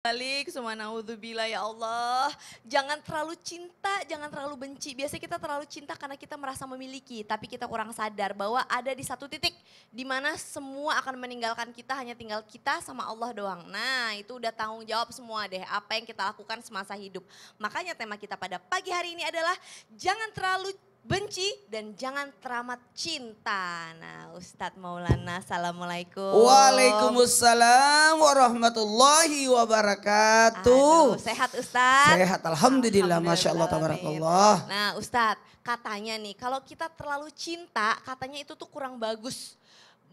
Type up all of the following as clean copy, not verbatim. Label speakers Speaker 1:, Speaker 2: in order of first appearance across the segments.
Speaker 1: Balik, semua naudzubillah ya Allah. Jangan terlalu cinta, jangan terlalu benci. Biasanya kita terlalu cinta karena kita merasa memiliki, tapi kita kurang sadar bahwa ada di satu titik di mana semua akan meninggalkan kita, hanya tinggal kita sama Allah doang. Nah, itu udah tanggung jawab semua deh apa yang kita lakukan semasa hidup. Makanya tema kita pada pagi hari ini adalah jangan terlalu benci dan jangan teramat cinta. Nah, Ustadz Maulana, assalamualaikum.
Speaker 2: Waalaikumsalam warahmatullahi wabarakatuh.
Speaker 1: Aduh, sehat Ustadz?
Speaker 2: Sehat, alhamdulillah, masya Allah, tabarakallah.
Speaker 1: Nah Ustadz, katanya nih kalau kita terlalu cinta, katanya itu tuh kurang bagus.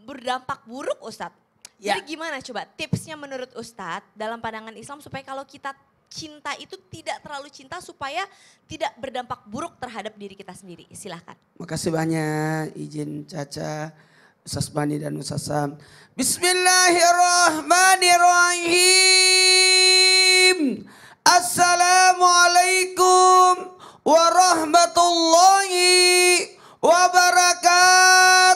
Speaker 1: Berdampak buruk Ustadz.
Speaker 2: Ya.
Speaker 1: Jadi gimana coba tipsnya menurut Ustadz dalam pandangan Islam supaya kalau kita cinta itu tidak terlalu cinta supaya tidak berdampak buruk terhadap diri kita sendiri. Silahkan.
Speaker 2: Makasih banyak, izin Caca, Ustaz Bani dan Ustaz Sam. Bismillahirrahmanirrahim. Assalamualaikum warahmatullahi wabarakatuh.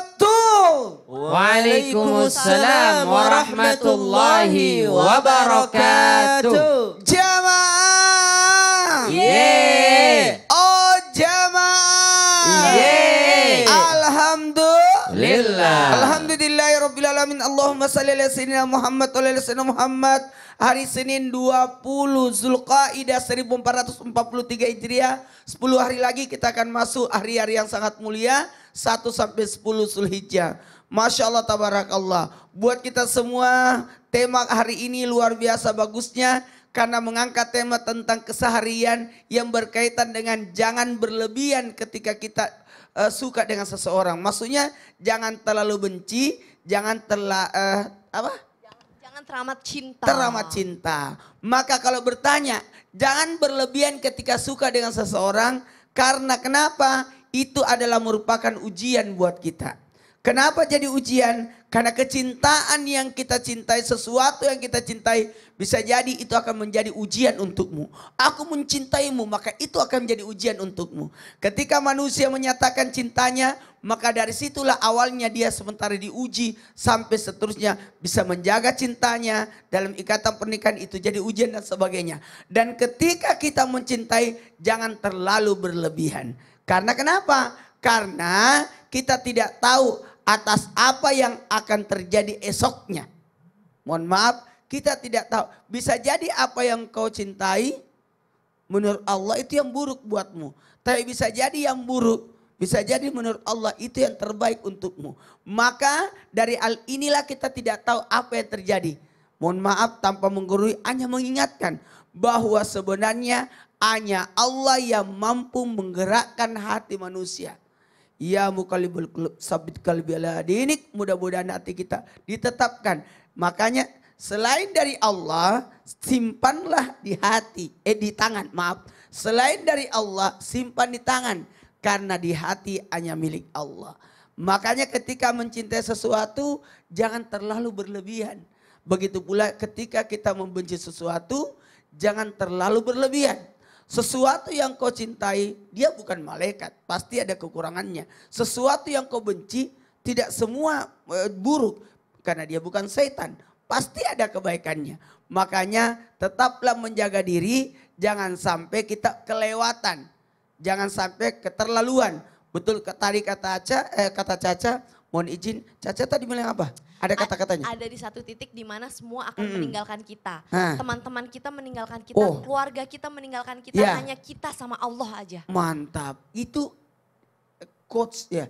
Speaker 3: Waalaikumsalam warahmatullahi wabarakatuh.
Speaker 2: Jamaah.
Speaker 3: Yeay.
Speaker 2: Oh jamaah.
Speaker 3: Yeay.
Speaker 2: Alhamdulillah.
Speaker 3: Lillah.
Speaker 2: Alhamdulillahirabbil alamin. Allahumma shalli ala sayyidina Muhammad wa ala sayyidina Muhammad. Hari Senin 20 Zulqaidah 1443 Hijriah. 10 hari lagi kita akan masuk hari-hari yang sangat mulia. 1 sampai 10 Zulhijjah. Masya Allah, tabarakallah. Buat kita semua, tema hari ini luar biasa bagusnya. Karena mengangkat tema tentang keseharian yang berkaitan dengan jangan berlebihan ketika kita suka dengan seseorang. Maksudnya jangan terlalu benci, jangan
Speaker 1: Jangan teramat cinta.
Speaker 2: teramat cinta. Maka kalau bertanya, jangan berlebihan ketika suka dengan seseorang. Karena kenapa? Itu adalah merupakan ujian buat kita. Kenapa jadi ujian? Karena kecintaan yang kita cintai, sesuatu yang kita cintai, bisa jadi itu akan menjadi ujian untukmu. Aku mencintaimu, maka itu akan menjadi ujian untukmu. Ketika manusia menyatakan cintanya, maka dari situlah awalnya dia sementara diuji, sampai seterusnya bisa menjaga cintanya. Dalam ikatan pernikahan itu jadi ujian dan sebagainya. Dan ketika kita mencintai, jangan terlalu berlebihan. Karena kenapa? Karena kita tidak tahu atas apa yang akan terjadi esoknya. Mohon maaf, kita tidak tahu. Bisa jadi apa yang kau cintai menurut Allah itu yang buruk buatmu. Tapi bisa jadi yang buruk, bisa jadi menurut Allah itu yang terbaik untukmu. Maka dari hal inilah kita tidak tahu apa yang terjadi. Mohon maaf tanpa menggurui, hanya mengingatkan bahwa sebenarnya hanya Allah yang mampu menggerakkan hati manusia. Ya muqallibul qulub sabit qalbi ala dinik. Mudah-mudahan hati kita ditetapkan. Makanya selain dari Allah, simpanlah di hati, di tangan, maaf. Selain dari Allah, simpan di tangan. Karena di hati hanya milik Allah. Makanya ketika mencintai sesuatu, jangan terlalu berlebihan. Begitu pula ketika kita membenci sesuatu, jangan terlalu berlebihan. Sesuatu yang kau cintai, dia bukan malaikat. Pasti ada kekurangannya. Sesuatu yang kau benci, tidak semua buruk. Karena dia bukan setan. Pasti ada kebaikannya. Makanya tetaplah menjaga diri. Jangan sampai kita kelewatan. Jangan sampai keterlaluan. Betul tadi kata Caca, mohon izin. Caca tadi bilang apa? Ada kata-katanya?
Speaker 1: Ada di satu titik di mana semua akan meninggalkan kita.
Speaker 2: Hah.
Speaker 1: Teman-teman kita meninggalkan kita,
Speaker 2: Oh.
Speaker 1: keluarga kita meninggalkan kita,
Speaker 2: Ya.
Speaker 1: hanya kita sama Allah aja.
Speaker 2: Mantap. Itu coach ya.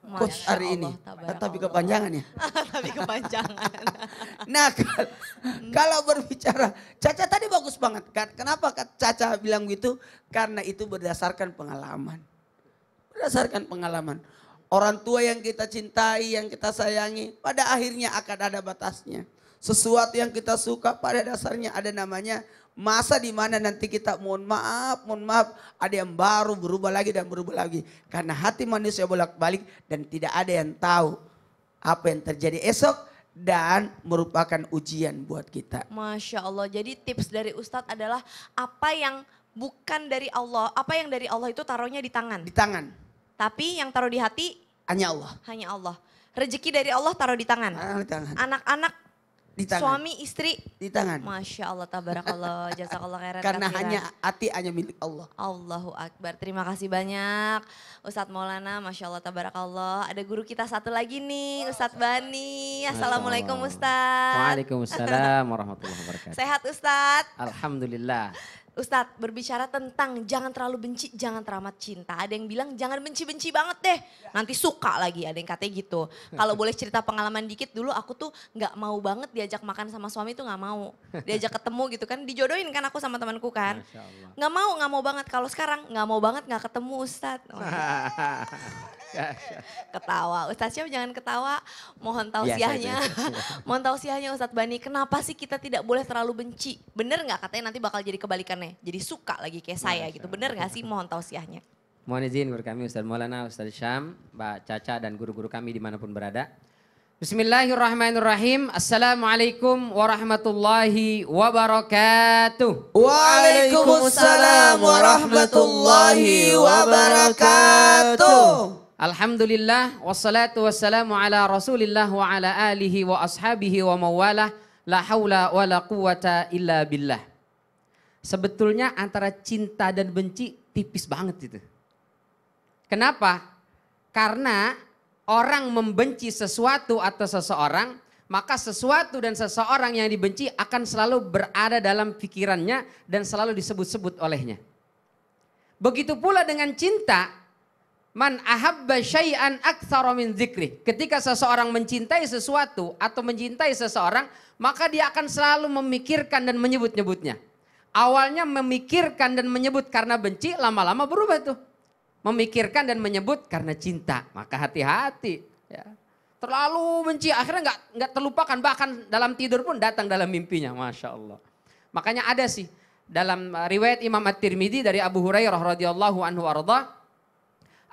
Speaker 2: Coach
Speaker 1: Masya
Speaker 2: hari ini.
Speaker 1: Allah, tabarakallah.
Speaker 2: Tapi kepanjangan ya.
Speaker 1: Tapi kepanjangan.
Speaker 2: Nah kalau berbicara, Caca tadi bagus banget. Kenapa Caca bilang gitu? Karena itu berdasarkan pengalaman. Berdasarkan pengalaman. Orang tua yang kita cintai, yang kita sayangi, pada akhirnya akan ada batasnya. Sesuatu yang kita suka pada dasarnya ada namanya masa di mana nanti kita mohon maaf, ada yang baru berubah lagi dan berubah lagi. Karena hati manusia bolak-balik dan tidak ada yang tahu apa yang terjadi esok dan merupakan ujian buat kita.
Speaker 1: Masya Allah, jadi tips dari Ustadz adalah apa yang bukan dari Allah, apa yang dari Allah itu taruhnya di tangan.
Speaker 2: Di tangan.
Speaker 1: Tapi yang taruh di hati
Speaker 2: Hanya Allah.
Speaker 1: hanya Allah. Rezeki dari Allah taruh di tangan.
Speaker 2: Di tangan.
Speaker 1: Anak-anak
Speaker 2: Di tangan.
Speaker 1: Suami, istri.
Speaker 2: Di tangan.
Speaker 1: Masya Allah, tabarakallah, jazakallah khairan
Speaker 2: Karena
Speaker 1: katsiran.
Speaker 2: hati hanya milik Allah.
Speaker 1: Allahu Akbar. Terima kasih banyak Ustadz Maulana, Masya Allah, tabarakallah. Ada guru kita satu lagi nih, Ustadz Bani. Assalamualaikum Ustadz.
Speaker 3: Waalaikumsalam warahmatullahi wabarakatuh.
Speaker 1: Sehat Ustadz?
Speaker 3: Alhamdulillah.
Speaker 1: Ustadz, berbicara tentang jangan terlalu benci, jangan teramat cinta. Ada yang bilang jangan benci-benci banget deh, nanti suka lagi, ada yang katanya gitu. Kalau boleh cerita pengalaman dikit, dulu aku tuh gak mau banget diajak makan sama suami tuh gak mau. Diajak ketemu gitu kan, dijodohin kan aku sama temanku kan.
Speaker 3: Masya Allah.
Speaker 1: Gak mau banget. Kalau sekarang gak mau banget gak ketemu Ustadz. Ketawa, Ustadz Syam jangan ketawa, mohon tausiahnya. Mohon tausiahnya Ustadz Bani, kenapa sih kita tidak boleh terlalu benci? Bener gak katanya nanti bakal jadi kebalikannya, jadi suka lagi kayak saya gitu. Bener gak sih, mohon tausiahnya?
Speaker 3: Mohon izin guru kami Ustadz Maulana, Ustadz Syam, Mbak Caca dan guru-guru kami dimanapun berada. Bismillahirrahmanirrahim. Assalamualaikum warahmatullahi wabarakatuh.
Speaker 2: Waalaikumsalam warahmatullahi wabarakatuh.
Speaker 3: Alhamdulillah wassalatu wassalamu ala Rasulillah wa ala alihi wa ashabihi wa mawalah. La haula wa la quwata illa billah. Sebetulnya antara cinta dan benci tipis banget itu. Kenapa? Karena orang membenci sesuatu atau seseorang, maka sesuatu dan seseorang yang dibenci akan selalu berada dalam pikirannya dan selalu disebut-sebut olehnya. Begitu pula dengan cinta. Man ahabba syai'an aktsara min dzikri. Ketika seseorang mencintai sesuatu atau mencintai seseorang, maka dia akan selalu memikirkan dan menyebut-nyebutnya. Awalnya memikirkan dan menyebut karena benci, lama-lama berubah tuh. Memikirkan dan menyebut karena cinta. Maka hati-hati. Ya. Terlalu benci, akhirnya nggak terlupakan. Bahkan dalam tidur pun datang dalam mimpinya. Masya Allah. Makanya ada sih dalam riwayat Imam At-Tirmidzi dari Abu Hurairah radhiyallahu anhu arda.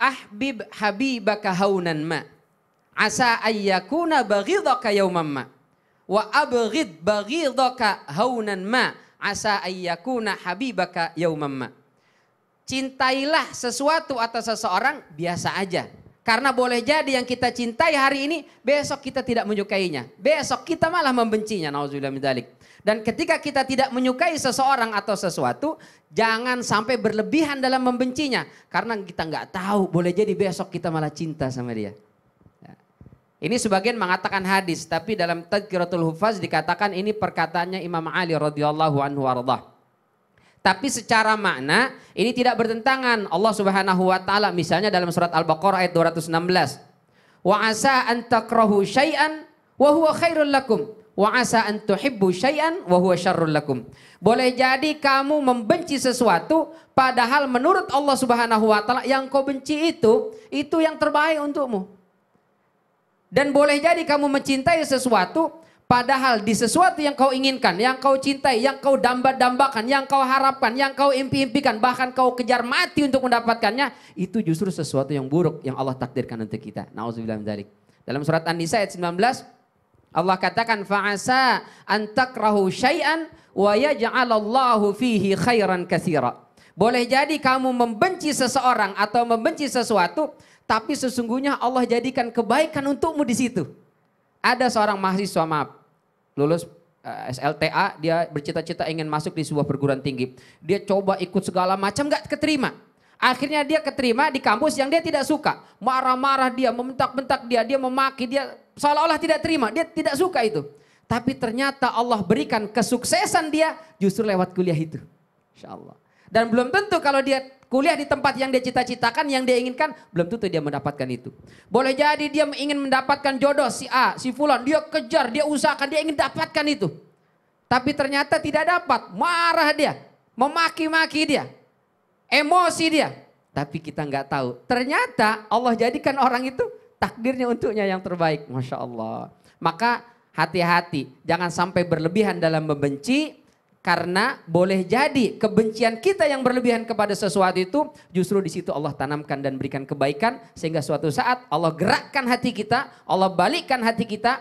Speaker 3: Ahbib habibaka haunan ma. Asa ayyakuna baghidaka yawman ma. Wa abghid baghidaka haunan ma. Asa ayyakuna habibaka yawman ma. Cintailah sesuatu atau seseorang biasa aja. Karena boleh jadi yang kita cintai hari ini, besok kita tidak menyukainya. Besok kita malah membencinya. Nauzubillah min dzalik. Dan ketika kita tidak menyukai seseorang atau sesuatu, jangan sampai berlebihan dalam membencinya. Karena kita nggak tahu, boleh jadi besok kita malah cinta sama dia. Ya. Ini sebagian mengatakan hadis, tapi dalam Tadhkiratul Hufaz dikatakan ini perkataannya Imam Ali radhiyallahu anhu warḍah. Tapi secara makna ini tidak bertentangan. Allah Subhanahu wa taala misalnya dalam surat Al-Baqarah ayat 216. Wa asa an takrahu syai'an wa huwa khairul lakum. Wa asa an tuhibbu syai'an wa huwa syarrul lakum. Boleh jadi kamu membenci sesuatu padahal menurut Allah Subhanahu wa taala yang kau benci itu yang terbaik untukmu. Dan boleh jadi kamu mencintai sesuatu padahal di sesuatu yang kau inginkan, yang kau cintai, yang kau dambakan, yang kau harapkan, yang kau impi-impikan, bahkan kau kejar mati untuk mendapatkannya, itu justru sesuatu yang buruk yang Allah takdirkan untuk kita. Nauzubillah min dzalik. Dalam surat An-Nisa ayat 19 Allah katakan fa'asa an takrahu syai'an wa yaj'alallahu fihi khairan katsira. Boleh jadi kamu membenci seseorang atau membenci sesuatu, tapi sesungguhnya Allah jadikan kebaikan untukmu di situ. Ada seorang mahasiswa lulus SLTA, dia bercita-cita ingin masuk di sebuah perguruan tinggi. Dia coba ikut segala macam gak keterima. Akhirnya dia keterima di kampus yang dia tidak suka. Marah-marah dia, membentak-bentak dia memaki dia. Seolah-olah tidak terima, dia tidak suka itu. Tapi ternyata Allah berikan kesuksesan dia justru lewat kuliah itu. Insya Allah. Dan belum tentu kalau dia kuliah di tempat yang dia cita-citakan, yang dia inginkan, belum tentu dia mendapatkan itu. Boleh jadi dia ingin mendapatkan jodoh si A, si Fulan, dia kejar, dia usahakan, dia ingin dapatkan itu. Tapi ternyata tidak dapat, marah dia, memaki-maki dia, emosi dia. Tapi kita nggak tahu, ternyata Allah jadikan orang itu takdirnya untuknya yang terbaik. Masya Allah. Maka hati-hati, jangan sampai berlebihan dalam membenci. Karena boleh jadi kebencian kita yang berlebihan kepada sesuatu itu justru di situ Allah tanamkan dan berikan kebaikan sehingga suatu saat Allah gerakkan hati kita, Allah balikkan hati kita,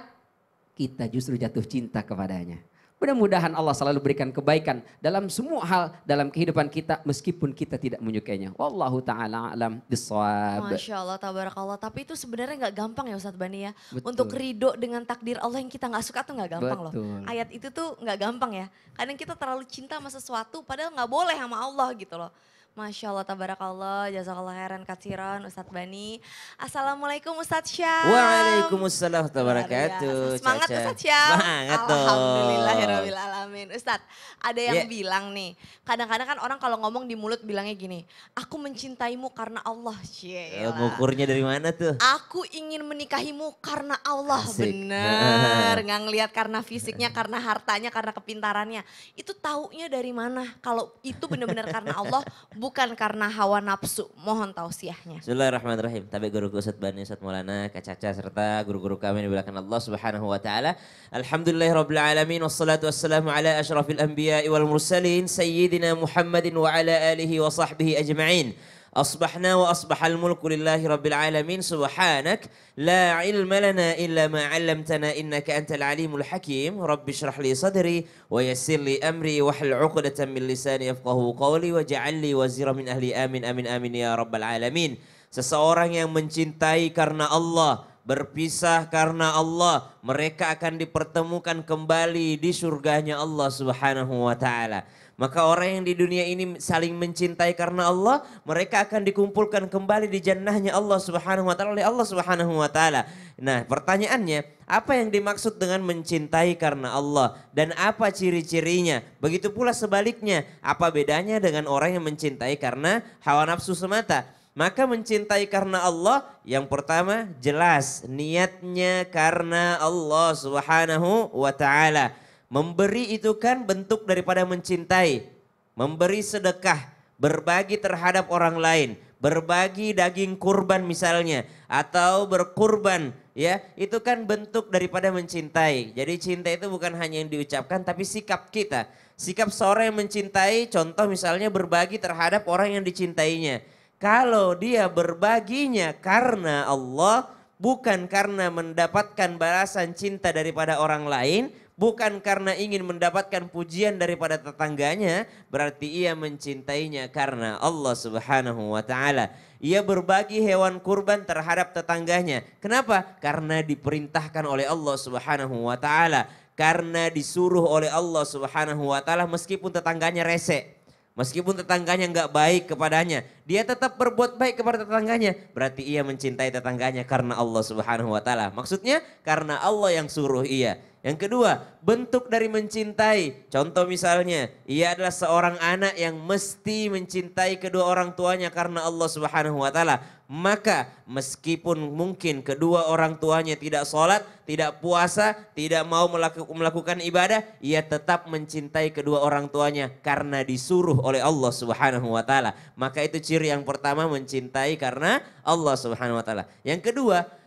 Speaker 3: kita justru jatuh cinta kepadanya. Mudah-mudahan Allah selalu berikan kebaikan dalam semua hal dalam kehidupan kita meskipun kita tidak menyukainya. Wallahu ta'ala alam bissawab.
Speaker 1: Masya Allah, tabarakallah. Tapi itu sebenarnya nggak gampang ya Ustadz Bani ya.
Speaker 3: Betul.
Speaker 1: Untuk ridho dengan takdir Allah yang kita nggak suka tuh nggak gampang loh.
Speaker 3: Betul.
Speaker 1: Ayat itu tuh nggak gampang ya. Kadang kita terlalu cinta sama sesuatu padahal nggak boleh sama Allah gitu loh. Masya Allah, tabarakallah, jazakallah khairan katsiran Ustadz Bani. Assalamualaikum Ustadz Syam.
Speaker 4: Waalaikumsalam
Speaker 1: Luar
Speaker 4: wabarakatuh.
Speaker 1: biasa. Semangat
Speaker 4: Caca.
Speaker 1: Ustadz Syam.
Speaker 4: Semangat dong.
Speaker 1: Alhamdulillahirabbil alamin. Ustadz, ada yang
Speaker 4: Ya.
Speaker 1: bilang nih, kadang-kadang kan orang kalau ngomong di mulut bilangnya gini, aku mencintaimu karena Allah. Cielah.
Speaker 4: Ngukurnya dari mana tuh?
Speaker 1: Aku ingin menikahimu karena Allah.
Speaker 4: Asik.
Speaker 1: Bener, nggak ngelihat karena fisiknya, karena hartanya, karena kepintarannya. Itu taunya dari mana? Kalau itu benar-benar karena Allah, bukan karena hawa nafsu. Mohon tausiahnya.
Speaker 4: Bismillahirrahmanirrahim. Tabi guruku Ustadz Bani, Ustadz Maulana, Kak Caca, serta guru-guru kami yang dimuliakan Allah Subhanahu wa taala. Alhamdulillahirabbil alamin wassalatu wassalamu ala asyrafil anbiya'i wal mursalin sayyidina Muhammadin wa ala alihi wa sahbihi ajma'in. أصبحنا وأصبح الملك لله رب العالمين سبحانك لا علم لنا إلا ما علمتنا إنك أنت العليم الحكيم رب اشرح لي صدري ويسر لي أمري واحلل عقدة من لساني يفقهوا قولي واجعل لي وزيرا من أهلي آمين آمين آمين يا رب العالمين. Seseorang yang mencintai karena Allah, berpisah karena Allah, mereka akan dipertemukan kembali di surganya Allah Subhanahu wa taala. Maka orang yang di dunia ini saling mencintai karena Allah, mereka akan dikumpulkan kembali di jannahnya Allah Subhanahu wa taala oleh Allah Subhanahu wa taala. Nah, pertanyaannya, apa yang dimaksud dengan mencintai karena Allah dan apa ciri-cirinya? Begitu pula sebaliknya, apa bedanya dengan orang yang mencintai karena hawa nafsu semata? Maka mencintai karena Allah yang pertama jelas niatnya karena Allah Subhanahu wa taala. Memberi itu kan bentuk daripada mencintai. Memberi sedekah, berbagi terhadap orang lain, berbagi daging kurban misalnya atau berkurban ya, itu kan bentuk daripada mencintai. Jadi cinta itu bukan hanya yang diucapkan tapi sikap kita. Sikap seorang yang mencintai contoh misalnya berbagi terhadap orang yang dicintainya. Kalau dia berbaginya karena Allah, bukan karena mendapatkan balasan cinta daripada orang lain, bukan karena ingin mendapatkan pujian daripada tetangganya, berarti ia mencintainya karena Allah Subhanahu wa taala. Ia berbagi hewan kurban terhadap tetangganya. Kenapa? Karena diperintahkan oleh Allah Subhanahu wa taala, karena disuruh oleh Allah Subhanahu wa taala meskipun tetangganya rese. Meskipun tetangganya nggak baik kepadanya, dia tetap berbuat baik kepada tetangganya. Berarti ia mencintai tetangganya karena Allah Subhanahu wa taala. Maksudnya karena Allah yang suruh ia. Yang kedua, bentuk dari mencintai. Contoh misalnya, ia adalah seorang anak yang mesti mencintai kedua orang tuanya karena Allah Subhanahu wa taala. Maka meskipun mungkin kedua orang tuanya tidak sholat, tidak puasa, tidak mau melakukan ibadah, ia tetap mencintai kedua orang tuanya karena disuruh oleh Allah Subhanahu wa taala. Maka itu ciri yang pertama, mencintai karena Allah Subhanahu wa taala. Yang kedua,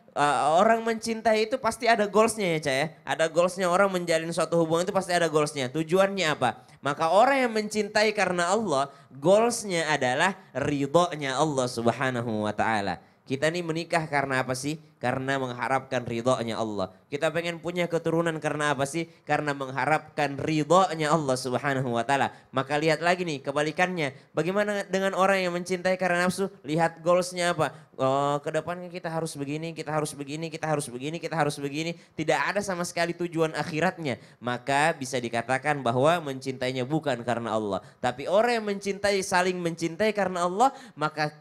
Speaker 4: orang mencintai itu pasti ada goalsnya ya Cah ya. Ada goalsnya, orang menjalin suatu hubungan itu pasti ada goalsnya. Tujuannya apa? Maka orang yang mencintai karena Allah, goalsnya adalah ridhonya Allah Subhanahu wa taala. Kita nih menikah karena apa sih? Karena mengharapkan ridhonya Allah. Kita pengen punya keturunan karena apa sih? Karena mengharapkan ridhonya Allah Subhanahu wa taala. Maka lihat lagi nih kebalikannya. Bagaimana dengan orang yang mencintai karena nafsu? Lihat goalsnya apa? Oh, ke depannya kita harus begini, kita harus begini, kita harus begini, kita harus begini. Tidak ada sama sekali tujuan akhiratnya. Maka bisa dikatakan bahwa mencintainya bukan karena Allah. Tapi orang yang mencintai, saling mencintai karena Allah, maka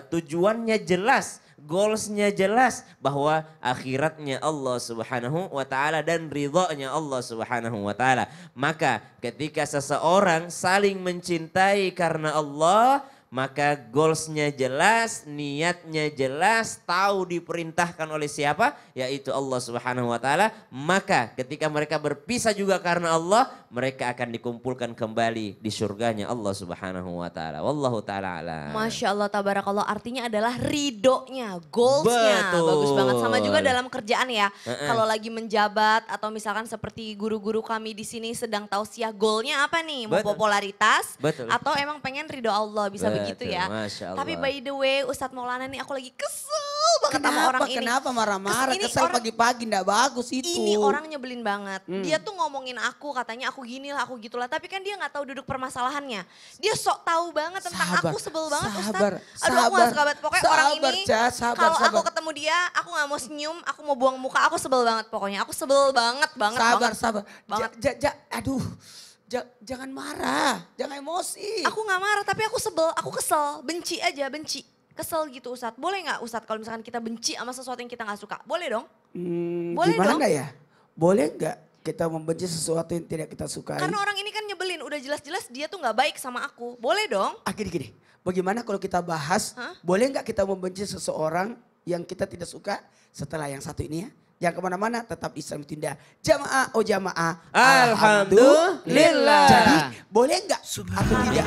Speaker 4: tujuannya jelas, goalsnya jelas bahwa akhiratnya Allah Subhanahu wa taala dan ridhonya Allah Subhanahu wa taala. Maka ketika seseorang saling mencintai karena Allah, maka goalsnya jelas, niatnya jelas, tahu diperintahkan oleh siapa, yaitu Allah Subhanahu wa taala. Maka ketika mereka berpisah juga karena Allah, mereka akan dikumpulkan kembali di surganya Allah Subhanahu wa taala. Wallahu taala alam.
Speaker 1: Masya Allah, tabarakallah, artinya adalah ridhonya, goalsnya.
Speaker 4: Betul.
Speaker 1: Bagus banget. Sama juga dalam kerjaan ya. Kalau lagi menjabat atau misalkan seperti guru-guru kami di sini sedang tausiah, goalnya apa nih? Mau
Speaker 4: Betul.
Speaker 1: popularitas
Speaker 4: Betul.
Speaker 1: atau emang pengen ridho Allah, bisa begitu ya.
Speaker 4: Masya Allah.
Speaker 1: Tapi by the way Ustadz Maulana nih, aku lagi kesel banget sama orang ini.
Speaker 2: Kenapa marah-marah?
Speaker 1: Ini
Speaker 2: Kesel
Speaker 1: orang-
Speaker 2: pagi-pagi enggak bagus itu.
Speaker 1: Ini orang nyebelin banget. Dia tuh ngomongin aku, katanya aku gini lah, aku gitulah. Tapi kan dia nggak tahu duduk permasalahannya. Dia sok tahu banget tentang
Speaker 2: Sabar,
Speaker 1: aku, sebel banget
Speaker 2: sabar,
Speaker 1: Ustaz. Aduh aku gak suka banget. Pokoknya orang
Speaker 2: sabar,
Speaker 1: ini,
Speaker 2: Ca, sabar,
Speaker 1: kalau aku
Speaker 2: sabar.
Speaker 1: ketemu dia, aku gak mau senyum, aku mau buang muka, aku sebel banget pokoknya. Aku sebel banget.
Speaker 2: Sabar.
Speaker 1: Banget.
Speaker 2: Aduh. Jangan marah, jangan emosi.
Speaker 1: Aku gak marah, tapi aku sebel, aku kesel. Benci aja, benci. Kesel gitu Ustadz. Boleh gak Ustadz kalau misalkan kita benci sama sesuatu yang kita gak suka? Boleh dong? Boleh
Speaker 2: Gimana
Speaker 1: dong?
Speaker 2: ya? Boleh nggak kita membenci sesuatu yang tidak kita sukai?
Speaker 1: Karena orang ini kan nyebelin, udah jelas-jelas dia tuh gak baik sama aku. Boleh dong?
Speaker 2: Gini. Bagaimana kalau kita bahas, boleh nggak kita membenci seseorang yang kita tidak suka setelah yang satu ini ya? Jangan kemana-mana, tetap Islam Tinda. Jamaah,
Speaker 4: Alhamdulillah.
Speaker 2: Jadi boleh nggak atau tidak?